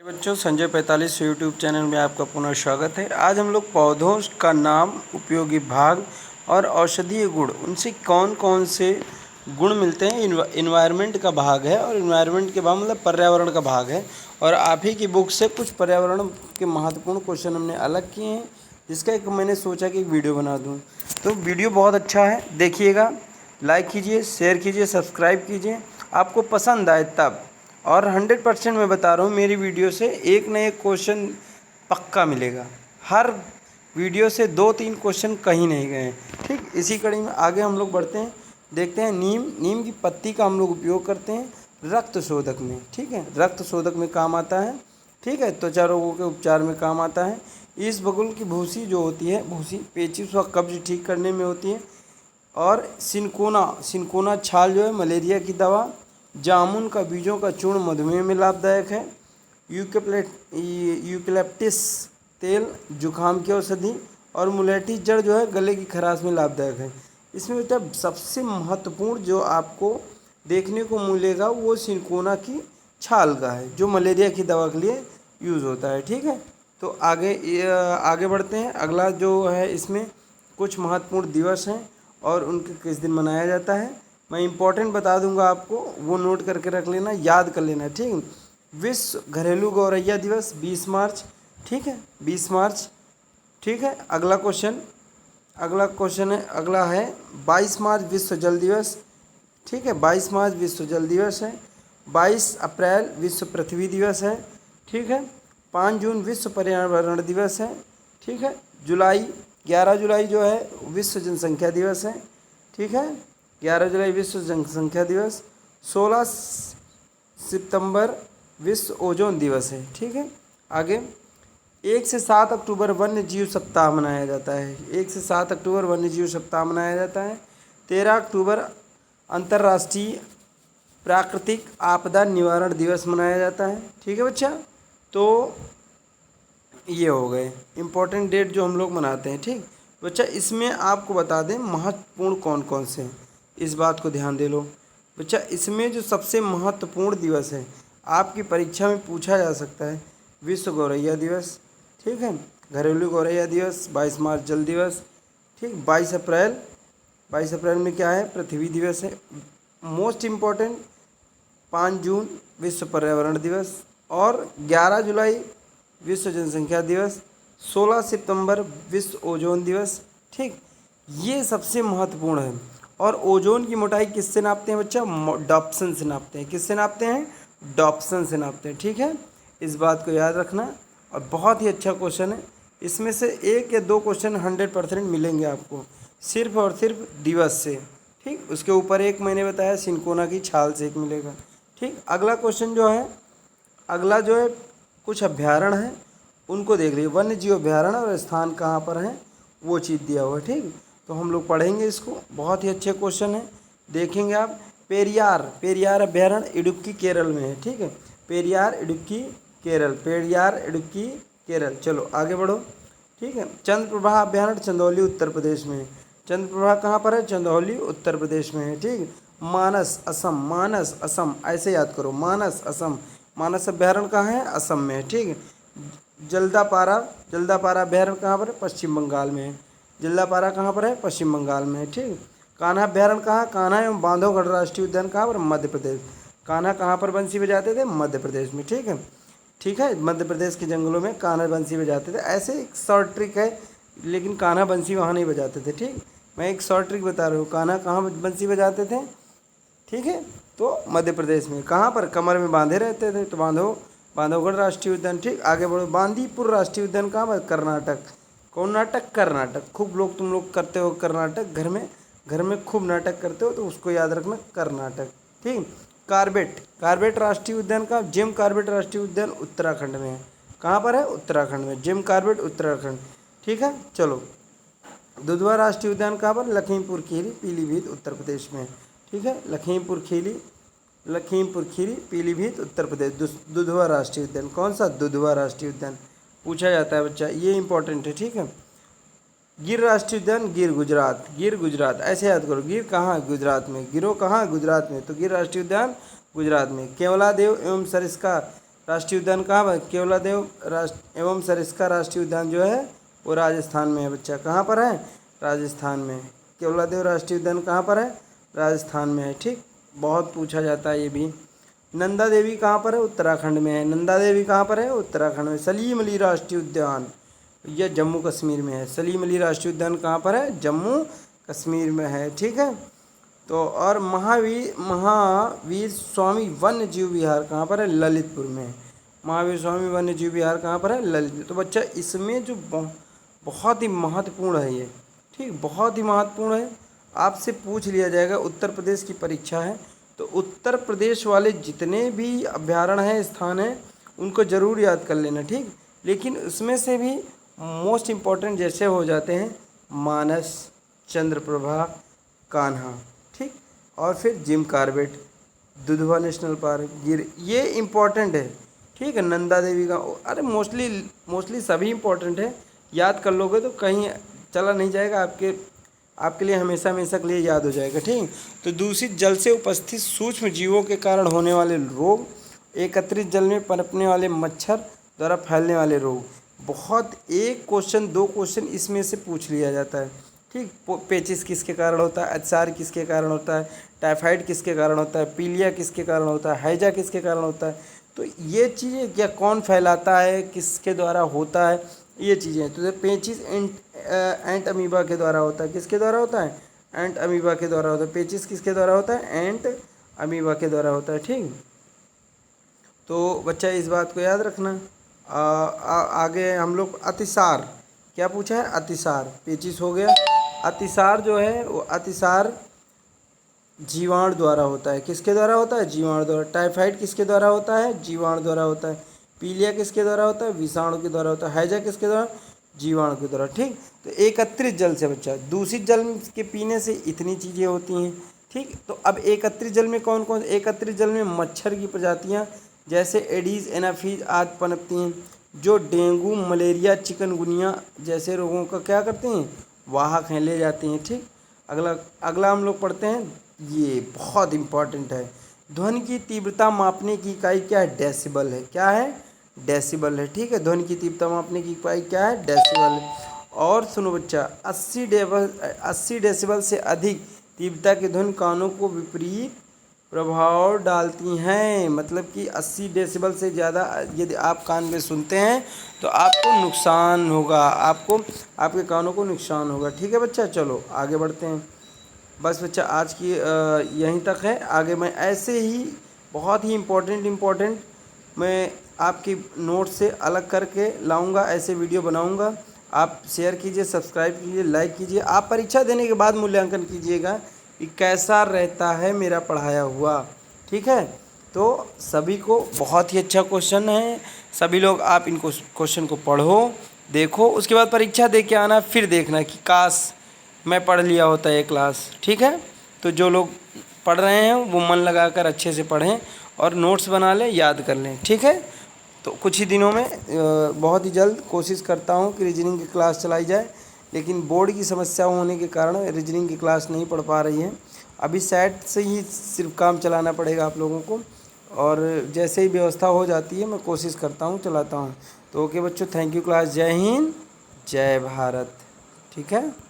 बच्चों, Sanjay 45 YouTube channel में आपका पुनः स्वागत है। आज हम लोग पौधों का नाम, उपयोगी भाग और औषधीय गुण, उनसे कौन कौन से गुण मिलते हैं, इन्वायरमेंट का भाग है। और इन्वायरमेंट के बाद मतलब पर्यावरण का भाग है। और आप ही की बुक से कुछ पर्यावरण के महत्वपूर्ण क्वेश्चन हमने अलग किए हैं, जिसका एक मैंने सोचा कि एक वीडियो बना दूँ। तो वीडियो बहुत अच्छा है, देखिएगा, लाइक कीजिए, शेयर कीजिए, सब्सक्राइब कीजिए। आपको पसंद आए तब। और 100% मैं बता रहा हूँ, मेरी वीडियो से एक न एक क्वेश्चन पक्का मिलेगा। हर वीडियो से 2-3 क्वेश्चन कहीं नहीं गए। ठीक, इसी कड़ी में आगे हम लोग बढ़ते हैं। देखते हैं, नीम की पत्ती का हम लोग उपयोग करते हैं रक्त शोधक में। ठीक है, रक्त शोधक में काम आता है। ठीक है, त्वचा रोगों के उपचार में काम आता है। इसबगोल की भूसी जो होती है, भूसी पेचिश व कब्ज ठीक करने में होती है। और सिनकोना छाल जो है मलेरिया की दवा। जामुन का बीजों का चूर्ण मधुमेह में लाभदायक है। यूकेलिप्टस तेल जुखाम की औषधि। और मुलेठी जड़ जो है गले की खराश में लाभदायक है। इसमें बेटा सबसे महत्वपूर्ण जो आपको देखने को मिलेगा वो सिनकोना की छाल का है, जो मलेरिया की दवा के लिए यूज़ होता है। ठीक है, तो आगे बढ़ते हैं। अगला जो है, इसमें कुछ महत्वपूर्ण दिवस हैं और उनके किस दिन मनाया जाता है। मैं इम्पोर्टेंट बता दूंगा आपको, वो नोट करके रख लेना, याद कर लेना। ठीक है, विश्व घरेलू गौरैया दिवस 20 मार्च। ठीक है, 20 मार्च। ठीक है, अगला क्वेश्चन है, अगला है 22 मार्च विश्व जल दिवस। ठीक है, 22 मार्च विश्व जल दिवस है। 22 अप्रैल विश्व पृथ्वी दिवस है। ठीक है, 5 जून विश्व पर्यावरण दिवस है। ठीक है, 11 जुलाई जो है विश्व जनसंख्या दिवस है। ठीक है, 11 जुलाई विश्व जनसंख्या दिवस। 16 सितंबर विश्व ओजोन दिवस है। ठीक है, आगे 1 से 7 अक्टूबर वन्य जीव सप्ताह मनाया जाता है। 1 से 7 अक्टूबर वन्य जीव सप्ताह मनाया जाता है। 13 अक्टूबर अंतर्राष्ट्रीय प्राकृतिक आपदा निवारण दिवस मनाया जाता है। ठीक है बच्चा, तो ये हो गए इम्पोर्टेंट डेट जो हम लोग मनाते हैं। ठीक बच्चा, इसमें आपको बता दें महत्वपूर्ण कौन कौन से हैं, इस बात को ध्यान दे लो बच्चा। इसमें जो सबसे महत्वपूर्ण दिवस है, आपकी परीक्षा में पूछा जा सकता है, विश्व गौरैया दिवस। ठीक है, घरेलू गौरैया दिवस। 22 मार्च जल दिवस। ठीक, 22 अप्रैल में क्या है, पृथ्वी दिवस है। मोस्ट इम्पॉर्टेंट 5 जून विश्व पर्यावरण दिवस। और 11 जुलाई विश्व जनसंख्या दिवस। 16 सितंबर विश्व ओजोन दिवस। ठीक, ये सबसे महत्वपूर्ण है। और ओजोन की मोटाई किससे नापते हैं बच्चा, डॉप्सन से नापते हैं। किससे नापते हैं, डॉप्सन से नापते हैं। ठीक है, इस बात को याद रखना। और बहुत ही अच्छा क्वेश्चन है, इसमें से 1 या 2 क्वेश्चन 100% मिलेंगे आपको, सिर्फ और सिर्फ दिवस से। ठीक, उसके ऊपर एक मैंने बताया सिनकोना की छाल से एक मिलेगा। ठीक, अगला क्वेश्चन जो है, अगला जो है कुछ अभ्यारण्य हैं, उनको देख लीजिए। वन्य जीव अभ्यारण्य और स्थान कहाँ पर हैं, वो चीज़ दिया हुआ है। ठीक, तो हम लोग पढ़ेंगे इसको, बहुत ही अच्छे क्वेश्चन है, देखेंगे आप। पेरियार अभ्यारण्य इडुक्की केरल में है। ठीक है, पेरियार इडुक्की केरल। चलो आगे बढ़ो। ठीक है, चंद्रप्रभा अभ्यारण्य चंदौली उत्तर प्रदेश में है। चंद्रप्रभा कहाँ पर है, चंदौली उत्तर प्रदेश में है। ठीक, मानस असम, ऐसे याद करो, मानस असम। मानस अभ्यारण्य कहाँ है, असम में है। ठीक है, जल्दापारा अभ्यारण्य कहाँ पर है, पश्चिम बंगाल में है। जल्दापारा कहाँ पर है, पश्चिम बंगाल में है। ठीक, कान्हा अभ्यारण्य कहाँ, कान्हा एवं बांधवगढ़ राष्ट्रीय उद्यान कहाँ पर, मध्य प्रदेश। कान्हा कहाँ पर बंसी बजाते थे, मध्य प्रदेश में। ठीक है, मध्य प्रदेश के जंगलों में कान्हा बंसी बजाते थे। ऐसे एक शॉर्ट ट्रिक है, लेकिन कान्हा बंसी वहाँ नहीं बजाते थे। ठीक, मैं एक शॉर्ट ट्रिक बता रहा हूँ, कान्हा कहाँ बंसी बजाते थे। ठीक है, तो मध्य प्रदेश में। कहाँ पर, कमर में बांधे रहते थे, तो बांधवगढ़ राष्ट्रीय उद्यान। ठीक, आगे बढ़ो। बांदीपुर राष्ट्रीय उद्यान कहाँ पर, कर्नाटक। खूब लोग, तुम लोग करते हो कर्नाटक, घर में खूब नाटक करते हो, तो उसको याद रखना, कर्नाटक। ठीक, कार्बेट राष्ट्रीय उद्यान का, जिम कार्बेट राष्ट्रीय उद्यान उत्तराखंड में है। कहाँ पर है, उत्तराखंड में, जिम कार्बेट उत्तराखंड। ठीक है, चलो। दुधवा राष्ट्रीय उद्यान कहाँ पर, लखीमपुर खीरी पीलीभीत उत्तर प्रदेश में। ठीक है, लखीमपुर खीरी पीलीभीत उत्तर प्रदेश। दुधवा राष्ट्रीय उद्यान, कौन सा, दुधवा राष्ट्रीय उद्यान पूछा जाता है बच्चा, ये इंपॉर्टेंट है। ठीक है, गिर राष्ट्रीय उद्यान, गिर गुजरात, ऐसे याद करो। गिर कहाँ है, गुजरात में। गिरो कहाँ है, गुजरात में, तो गिर राष्ट्रीय उद्यान गुजरात में। केवलादेव एवं सरिस्का राष्ट्रीय उद्यान कहाँ पर? केवलादेव राष्ट्र एवं सरिस्का राष्ट्रीय उद्यान जो है वो राजस्थान में है बच्चा। कहाँ पर है? राजस्थान में। केवलादेव राष्ट्रीय उद्यान कहाँ पर है? राजस्थान में है। ठीक, बहुत पूछा जाता है ये भी। नंदा देवी कहाँ पर है? उत्तराखंड में है। नंदा देवी कहाँ पर है? उत्तराखंड में। सलीम अली राष्ट्रीय उद्यान यह जम्मू कश्मीर में है। सलीम अली राष्ट्रीय उद्यान कहाँ पर है? जम्मू कश्मीर में है। ठीक है, तो और महावीर स्वामी वन्य जीव विहार कहाँ पर है? ललितपुर में। महावीर स्वामी वन्य जीव विहार कहाँ पर है? ललितपुर। तो बच्चा इसमें जो बहुत ही महत्वपूर्ण है ये, ठीक, बहुत ही महत्वपूर्ण है, आपसे पूछ लिया जाएगा। उत्तर प्रदेश की परीक्षा है, तो उत्तर प्रदेश वाले जितने भी अभ्यारण्य हैं, स्थान हैं, उनको ज़रूर याद कर लेना। ठीक, लेकिन उसमें से भी मोस्ट इम्पॉर्टेंट जैसे हो जाते हैं मानस, चंद्रप्रभा, कान्हा, ठीक, और फिर Jim Corbett, Dudhwa national park, गिर, ये इम्पॉर्टेंट है। ठीक है, नंदा देवी का, अरे मोस्टली सभी इम्पॉर्टेंट है। याद कर लोगे तो कहीं चला नहीं जाएगा, आपके लिए हमेशा हमेशा के लिए याद हो जाएगा। ठीक, तो दूषित जल से उपस्थित सूक्ष्म जीवों के कारण होने वाले रोग, एकत्रित जल में पनपने वाले मच्छर द्वारा फैलने वाले रोग। बहुत एक क्वेश्चन 2 क्वेश्चन इसमें से पूछ लिया जाता है। ठीक, पेचिस किसके कारण होता है? एचआर किसके कारण होता है? टाइफाइड किसके कारण होता है? पीलिया किसके कारण होता है? हैजा किसके कारण होता है? तो ये चीज़ें क्या कौन फैलाता है, किसके द्वारा होता है, ये चीज़ें। तो पेचिस एंट अमीबा के द्वारा होता है। किसके द्वारा होता है? एंट अमीबा के द्वारा होता है। पेचिस किसके द्वारा होता है? एंट अमीबा के द्वारा होता है। ठीक, तो बच्चा इस बात को याद रखना। आगे हम लोग अतिसार, क्या पूछा है? अतिसार, पेचिस हो गया। अतिसार जो है वो अतिसार जीवाणु द्वारा होता है। किसके द्वारा होता है? जीवाणु द्वारा। टाइफाइड किसके द्वारा होता है? जीवाणु द्वारा होता है। पीलिया किसके द्वारा होता है? विषाणु के द्वारा होता है। हैजा किसके द्वारा? जीवाणु के द्वारा। ठीक, तो एकत्रित जल से बच्चा, दूषित जल के पीने से इतनी चीज़ें होती हैं। ठीक, तो अब एकत्रित जल में कौन कौन? एकत्रित जल में मच्छर की प्रजातियाँ जैसे एडीज, एनाफीज आदि पनपती हैं, जो डेंगू, मलेरिया, चिकनगुनिया जैसे रोगों का क्या करते हैं? वाहक हैं, ले जाते हैं। ठीक, अगला हम लोग पढ़ते हैं, ये बहुत इम्पॉर्टेंट है। ध्वनि की तीव्रता मापने की इकाई क्या है? डेसिबल है। क्या है? डेसिबल है। ठीक है, ध्वनि की तीव्रता मापने की इकाई क्या है? डेसिबल है। और सुनो बच्चा, 80 डेसिबल से अधिक तीव्रता की ध्वनि कानों को विपरीत प्रभाव डालती हैं। मतलब कि 80 डेसिबल से ज़्यादा यदि आप कान में सुनते हैं तो आपको नुकसान होगा, आपके कानों को नुकसान होगा। ठीक है बच्चा, चलो आगे बढ़ते हैं। बस बच्चा आज की यहीं तक है। आगे मैं ऐसे ही बहुत ही इम्पोर्टेंट मैं आपकी नोट से अलग करके लाऊंगा, ऐसे वीडियो बनाऊंगा। आप शेयर कीजिए, सब्सक्राइब कीजिए, लाइक कीजिए। आप परीक्षा देने के बाद मूल्यांकन कीजिएगा कि कैसा रहता है मेरा पढ़ाया हुआ। ठीक है, तो सभी को बहुत ही अच्छा क्वेश्चन है। सभी लोग आप इन क्वेश्चन को पढ़ो, देखो, उसके बाद परीक्षा दे के आना, फिर देखना कि काश मैं पढ़ लिया होता है ये क्लास। ठीक है, तो जो लोग पढ़ रहे हैं वो मन लगाकर अच्छे से पढ़ें और नोट्स बना लें, याद कर लें। ठीक है, तो कुछ ही दिनों में बहुत ही जल्द कोशिश करता हूँ कि रीजनिंग की क्लास चलाई जाए, लेकिन बोर्ड की समस्या होने के कारण रीजनिंग की क्लास नहीं पढ़ पा रही है। अभी सेट से ही सिर्फ काम चलाना पड़ेगा आप लोगों को, और जैसे ही व्यवस्था हो जाती है मैं कोशिश करता हूँ, चलाता हूँ। तो ओके बच्चों, थैंक यू क्लास। जय हिंद, जय भारत। ठीक है।